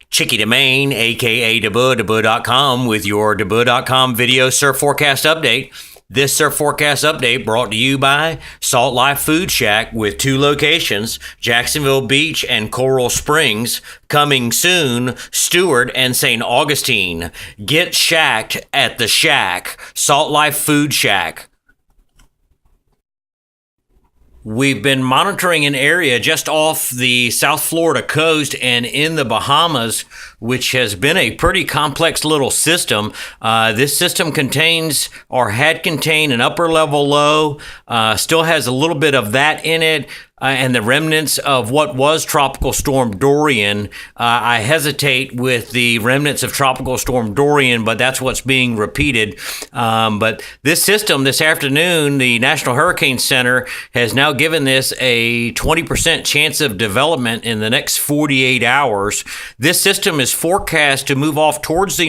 Chicky to Maine, aka Dabu.com, with your Dabu.com video surf forecast update. This surf forecast update brought to you by Salt Life Food Shack with 2 locations, Jacksonville Beach and Coral Springs. Coming soon, Stewart and St. Augustine. Get shacked at the Shack, Salt Life Food Shack. We've been monitoring an area just off the South Florida coast and in the Bahamas, which has been a pretty complex little system. This system contains or had contained an upper level low, still has a little bit of that in it. And the remnants of what was Tropical Storm Dorian. I hesitate with the remnants of Tropical Storm Dorian, but that's what's being repeated. But this system this afternoon, the National Hurricane Center has now given this a 20% chance of development in the next 48 hours. This system is forecast to move off towards the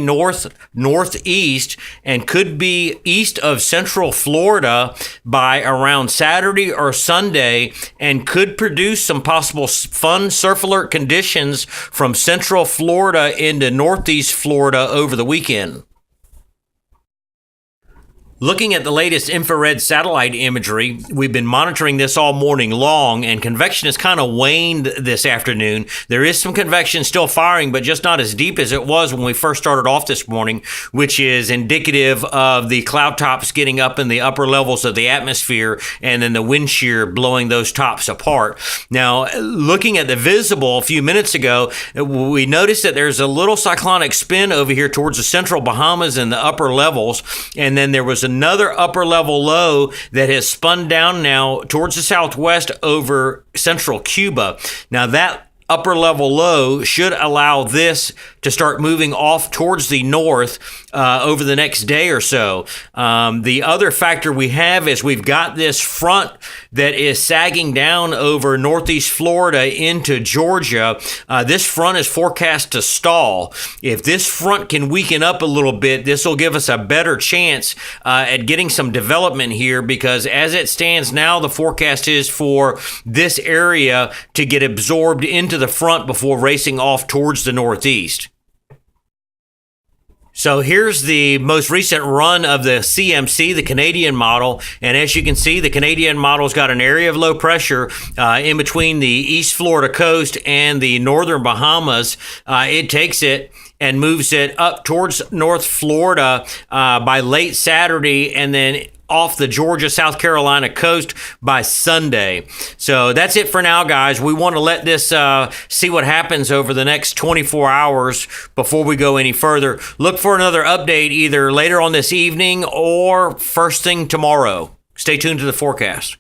northeast and could be east of central Florida by around Saturday or Sunday, and could produce some possible fun surf alert conditions from central Florida into northeast Florida over the weekend. Looking at the latest infrared satellite imagery, we've been monitoring this all morning long, and convection has kind of waned this afternoon. There is some convection still firing, but just not as deep as it was when we first started off this morning, which is indicative of the cloud tops getting up in the upper levels of the atmosphere and then the wind shear blowing those tops apart. Now, looking at the visible a few minutes ago, we noticed that there's a little cyclonic spin over here towards the central Bahamas and the upper levels, and then there was another upper level low that has spun down now towards the southwest over central Cuba. Now that upper level low should allow this to start moving off towards the north over the next day or so. The other factor we have is we've got this front that is sagging down over northeast Florida into Georgia. This front is forecast to stall. If this front can weaken up a little bit, this will give us a better chance at getting some development here, because as it stands now, the forecast is for this area to get absorbed into the front before racing off towards the northeast. So here's the most recent run of the CMC, the Canadian model. And as you can see, the Canadian model's got an area of low pressure in between the East Florida coast and the northern Bahamas. It takes it and moves it up towards North Florida by late Saturday, and then off the Georgia, South Carolina coast by Sunday. So that's it for now, guys. We want to let this see what happens over the next 24 hours before we go any further. Look for another update either later on this evening or first thing tomorrow. Stay tuned to the forecast.